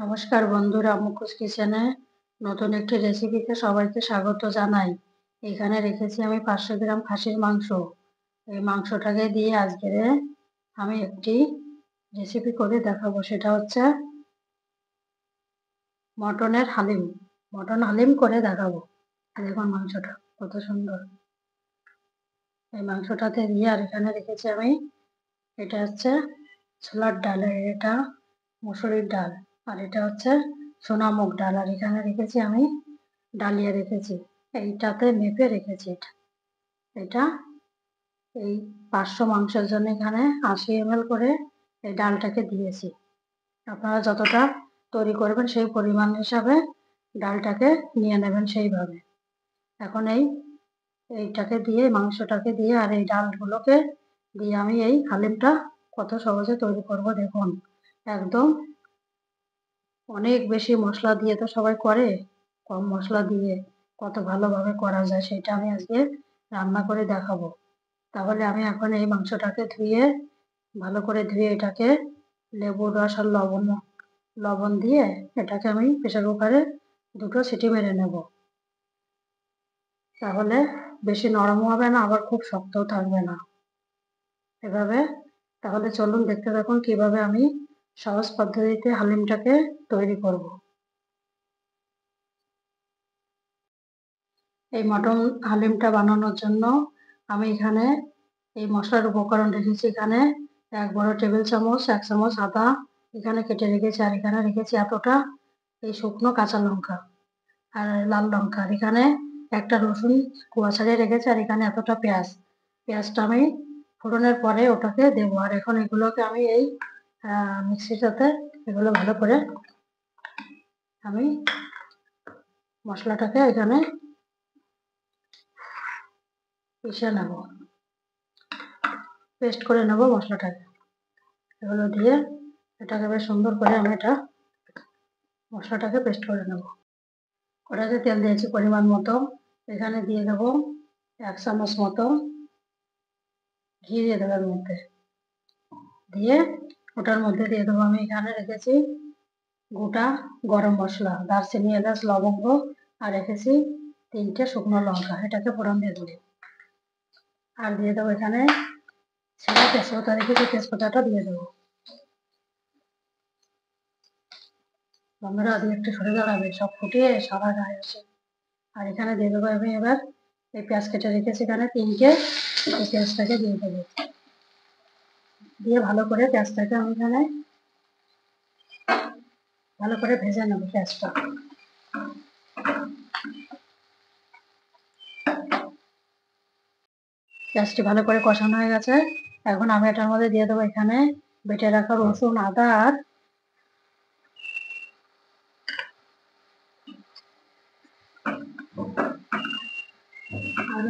নমস্কার বন্ধুরা, মুখোশ কিচেনে নতুন একটি রেসিপিতে সবাইকে স্বাগত জানাই। এখানে রেখেছি আমি 500 গ্রাম খাসির মাংস। এই মাংসটাকে দিয়ে আজকে আমি একটি রেসিপি করে দেখাবো, সেটা হচ্ছে মটনের হালিম। মটন হালিম করে দেখাবো। দেখুন মাংসটা কত সুন্দর। এই মাংসটাতে দিয়ে আর এখানে রেখেছি আমি, এটা হচ্ছে ছোলার ডাল, এটা মুসুরির ডাল, আর এটা হচ্ছে সোনামুগ ডাল, আর এখানে রেখেছি আমি ডালিয়া রেখেছি। এইটাতে মেপে রেখেছি। এটা এই 500 মাংসের জন্য এখানে 80 ml করে এই ডালটাকে দিয়েছি। আপনারা যতটা তৈরি করবেন সেই পরিমাণ হিসাবে ডালটাকে নিয়ে নেবেন সেইভাবে। এখন এইটাকে দিয়ে, মাংসটাকে দিয়ে আর এই ডালগুলোকে দিয়ে আমি এই হালিমটা কত সহজে তৈরি করব দেখুন। একদম অনেক বেশি মশলা দিয়ে তো সবাই করে, কম মশলা দিয়ে কত ভালোভাবে করা যায় সেটা আমি আজকে রান্না করে দেখাবো। তাহলে আমি এখন এই মাংসটাকে ভালো করে ধুয়ে এটাকে লেবুর রস আর লবণ দিয়ে এটাকে আমি প্রেসার কুকারে 2টো সিটি মেরে নেব। তাহলে বেশি নরম হবে না, আবার খুব শক্তও থাকবে না এভাবে। তাহলে চলুন দেখতে থাকুন কিভাবে আমি সহজ পদ্ধতিতে হালিমটাকে তৈরি করব। এই মটন হালিমটা বানানোর জন্য আমি এখানে এই মশলার উপকরণ রেখেছি। এখানে 1 বড় টেবিল চামচ 1 চামচ আদা এখানে কেটে রেখেছি, আর এখানে রেখেছি এতটা এই শুকনো কাঁচা লঙ্কা আর লাল লঙ্কা, আর এখানে একটা রসুন কোয়া ছাড়িয়ে রেখেছি, আর এখানে এতটা পেঁয়াজটা আমি ফোড়নের পরে ওটাকে দেবো। আর এখন এগুলোকে আমি এই মিক্সিটাতে এগুলো ভালো করে আমি মশলাটাকে এখানে পিষে নেব, পেস্ট করে নেব মশলাটাকে। এগুলো দিয়ে এটাকে বেশ সুন্দর করে আমি মশলাটাকে পেস্ট করে নেব। কড়াইতে তেল দিয়েছি পরিমাণ মতো, এখানে দিয়ে দেবো 1 চামচ মতো ঘি, দিয়ে দেবো এর মধ্যে, দিয়ে ওটার মধ্যে দিয়ে দেবো আমি এখানে রেখেছি গোটা গরম মশলা, দারচিনি, এলাচ, লবঙ্গ, আর রেখেছি 3টে শুকনো লঙ্কা, এটাকে ফোড়ন দিয়ে দেবো। আর দিয়ে দেবো এখানে ছেঁড়া তেজপাতা রেখেছি, তেজপাতাটা দিয়ে দেবো। বন্ধুরা দিয়ে একটু সরে দাঁড়াবে, সব ফুটিয়ে সাদা গায়ে আসে। আর এখানে দিয়ে দেবো আমি এবার এই পেঁয়াজ কেটে রেখেছি এখানে 3টে, এই পেঁয়াজটাকে দিয়ে দেবো। দিয়ে ভালো করে পেঁয়াজটাকে আমি এখানে ভালো করে ভেজে নেবো পেঁয়াজটা। পেঁয়াজটি ভালো করে কষানো হয়ে গেছে। এখন আমি এটার মধ্যে দিয়ে দেবো এখানে বেটে রাখা রসুন, আদা আর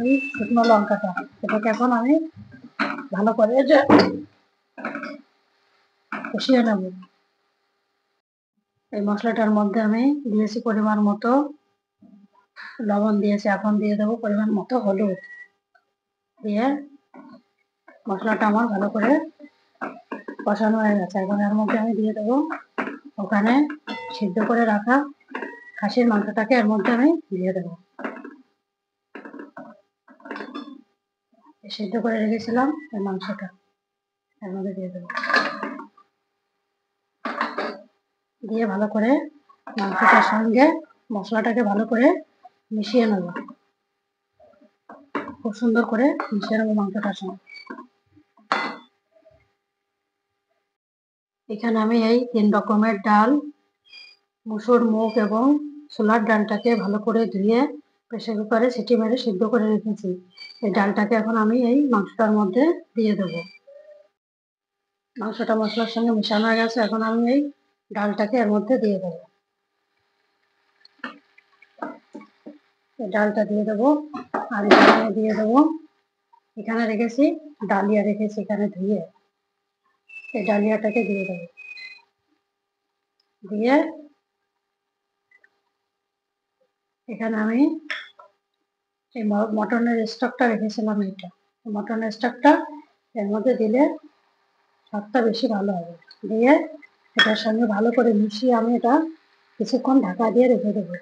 এই শুকনো লঙ্কাটা, এটাকে এখন আমি ভালো করে কষিয়ে নেব। এই মশলাটার মধ্যে আমি দিয়েছি পরিমাণ মতো লবণ দিয়েছি, এখন দিয়ে দেবো পরিমাণ মতো হলুদ, দিয়ে মশলাটা আমার ভালো করে কষানো হয়ে গেছে। এখন এর মধ্যে আমি দিয়ে দেবো ওখানে সিদ্ধ করে রাখা খাসির মাংসটাকে এর মধ্যে আমি দিয়ে দেবো। সিদ্ধ করে রেখেছিলাম এই মাংসটা এর মধ্যে দিয়ে দেবো, দিয়ে ভালো করে মাংসটার সঙ্গে মশলাটাকে ভালো করে মিশিয়ে নেব। খুব সুন্দর করে মিশিয়ে নেবো মাংসটার সঙ্গে। এখানে আমি এই 3 রকমের ডাল, মুসুর, মুগ এবং ছোলার ডালটাকে ভালো করে ধুয়ে প্রেসার কুকারে সিটি মেরে সিদ্ধ করে রেখেছি। এই ডালটাকে এখন আমি এই মাংসটার মধ্যে দিয়ে দেবো। মাংসটা মশলার সঙ্গে মিশানো হয়ে গেছে, এখন আমি এই ডালটাকে এর মধ্যে দিয়ে দেবো। এই ডালটা দিয়ে দেবো, আর এখানে দিয়ে দেবো, এখানে রেখেছি ডালিয়া রেখেছি এখানে ধুয়ে, এই ডালিয়াটাকে দিয়ে দেবো। দিয়ে এখানে আমি এই মটনের স্টকটা রেখেছিলাম, এইটা মটনের স্টকটা এর মধ্যে দিলে স্বাদটা বেশি ভালো হবে। দিয়ে এটার সঙ্গে ভালো করে মিশিয়ে আমি এটা কিছুক্ষণ ঢাকা দিয়ে রেখে দেবো।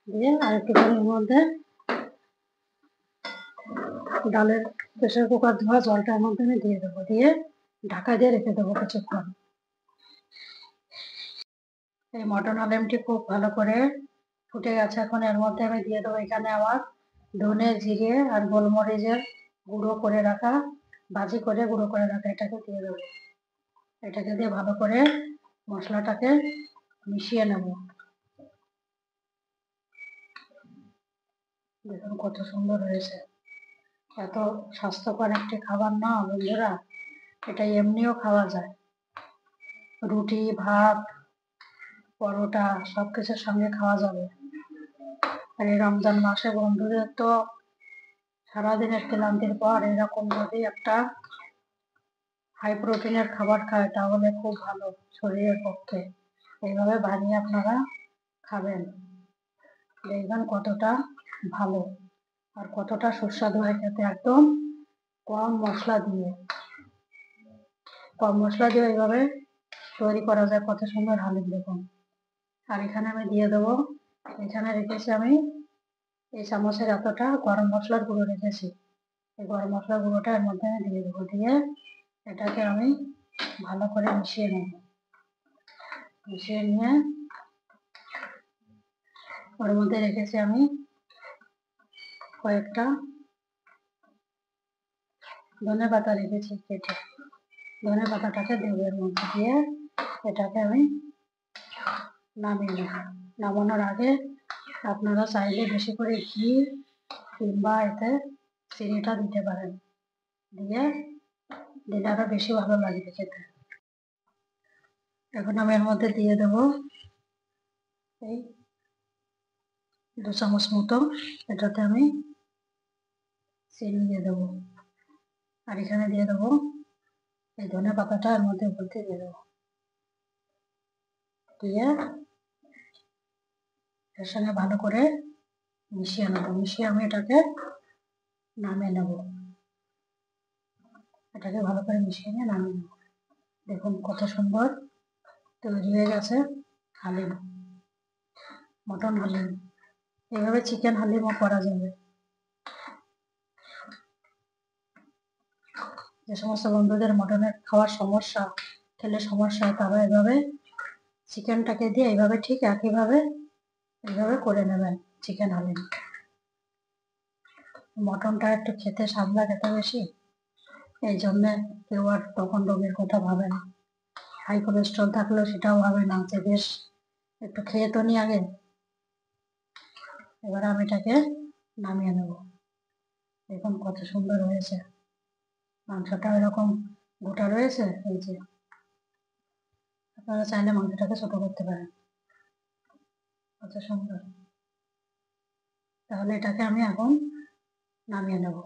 দিয়ে আরেকটুখানির মধ্যে ডালের প্রেসার কুকার ধোয়া জলটার মধ্যে আমি দিয়ে দেবো, দিয়ে ঢাকা দিয়ে রেখে দেবো কিছুক্ষণ। এই মটন আলেমটি খুব ভালো করে ফুটে গেছে। এখন এর মধ্যে আমি দিয়ে দেবো এখানে আমার ধনে, জিরে আর গোলমরিচের গুঁড়ো করে রাখা, ভাজি করে গুঁড়ো করে রাখা, এটাকে দিয়ে দেবো। এটাকে দিয়ে ভালো করে মশলাটাকে মিশিয়ে নেব। দেখুন কত সুন্দর হয়েছে। এত স্বাস্থ্যকর একটি খাবার না বন্ধুরা, এটা এমনিও খাওয়া যায়, রুটি, ভাত, পরোটা সব কিছুর সঙ্গে খাওয়া যাবে। আর এই রমজান মাসে বন্ধুদের তো সারাদিনের ক্লান্তির পর এরকম যদি একটা হাই প্রোটিনের খাবার খায় তাহলে খুব ভালো শরীরের পক্ষে। এইভাবে বানিয়ে আপনারা খাবেন, দেখবেন কতটা ভালো আর কতটা সুস্বাদু হয় খেতে। একদম কম মশলা দিয়ে এইভাবে তৈরি করা যায়, কত সুন্দর হালিম দেখুন। আর এখানে আমি দিয়ে দেবো, এখানে রেখেছি আমি এই চামচের এতটা গরম মশলার গুঁড়ো রেখেছি। এই গরম মশলার গুঁড়োটা এর মধ্যে আমি দিয়ে দেবো, দিয়ে এটাকে আমি ভালো করে মিশিয়ে নেব। মিশিয়ে নিয়ে ওর মধ্যে রেখেছি আমি কয়েকটা ধনে পাতা রেখেছি কেটে, ধনে পাতাটাকে দেবো এর মধ্যে, দিয়ে এটাকে আমি নামিয়ে নেব। নামানোর আগে আপনারা চাইলে বেশি করে ঘি কিংবা এতে চিনিটা দিতে পারেন, দিলে আরো বেশি ভালো লাগবে খেতে। এখন আমি এর মধ্যে দিয়ে দেব এই 2 চামচ মতো, এটাতে আমি চিনি দিয়ে দেবো। আর এখানে দিয়ে দেবো এই ধনে পাতাটা এর মধ্যে ভর্তি দিয়ে দেবো, দিয়ে এর সঙ্গে ভালো করে মিশিয়ে নেবো। মিশিয়ে আমি এটাকে নামিয়ে নেব। এটাকে ভালো করে মিশিয়ে নিয়ে নামিয়ে নেব। দেখুন কত সুন্দর তৈরি হয়ে গেছে হালিম, মটন হালিম। এইভাবে চিকেন হালিমও করা যাবে। যে সমস্ত বন্ধুদের মটনের খাওয়ার সমস্যা, খেলে সমস্যা হয়, তারা এভাবে চিকেনটাকে দিয়ে এইভাবে ঠিক একইভাবে এইভাবে করে নেবেন চিকেন হালিম। মটনটা একটু খেতে স্বাদ লাগে তো বেশি, এই জন্যে কেউ আর তখন রোগের কথা ভাবে না। হাই কোলেস্ট্রল থাকলেও সেটাও ভাবে না যে বেশ একটু খেয়ে তো নি আগে। এবার আমি এটাকে নামিয়ে নেব। দেখুন কত সুন্দর হয়েছে, মাংসটা এরকম গোটা রয়েছে। এই যে আপনারা চাইলে মাংসটাকে ছোট করতে পারেন, কত সুন্দর। তাহলে এটাকে আমি এখন নামিয়ে নেব।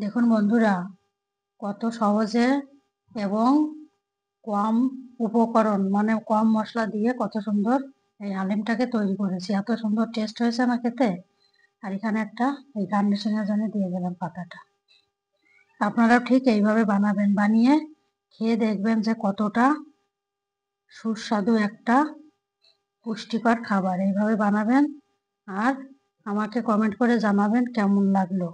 দেখুন বন্ধুরা কত সহজে এবং কম উপকরণ মানে কম মশলা দিয়ে কত সুন্দর এই হালিমটাকে তৈরি করেছি। এত সুন্দর টেস্ট হয়েছে না খেতে। আর এখানে একটা এই গার্নিশিংয়ের জন্য দিয়ে দিলাম পাতাটা। আপনারাও ঠিক এইভাবে বানাবেন, বানিয়ে খেয়ে দেখবেন যে কতটা সুস্বাদু একটা পুষ্টিকর খাবার। এইভাবে বানাবেন আর আমাকে কমেন্ট করে জানাবেন কেমন লাগলো।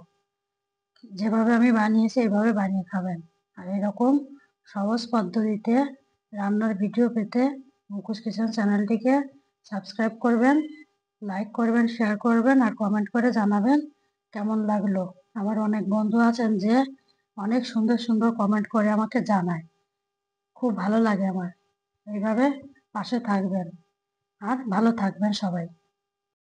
যেভাবে আমি বানিয়েছি এইভাবে বানিয়ে খাবেন। আর এরকম সহজ পদ্ধতিতে রান্নার ভিডিও পেতে মুখোশ কিচেন চ্যানেলটিকে সাবস্ক্রাইব করবেন, লাইক করবেন, শেয়ার করবেন আর কমেন্ট করে জানাবেন কেমন লাগলো। আমার অনেক বন্ধু আছেন যে অনেক সুন্দর সুন্দর কমেন্ট করে আমাকে জানায়, খুব ভালো লাগে আমার। এইভাবে পাশে থাকবেন আর ভালো থাকবেন সবাই।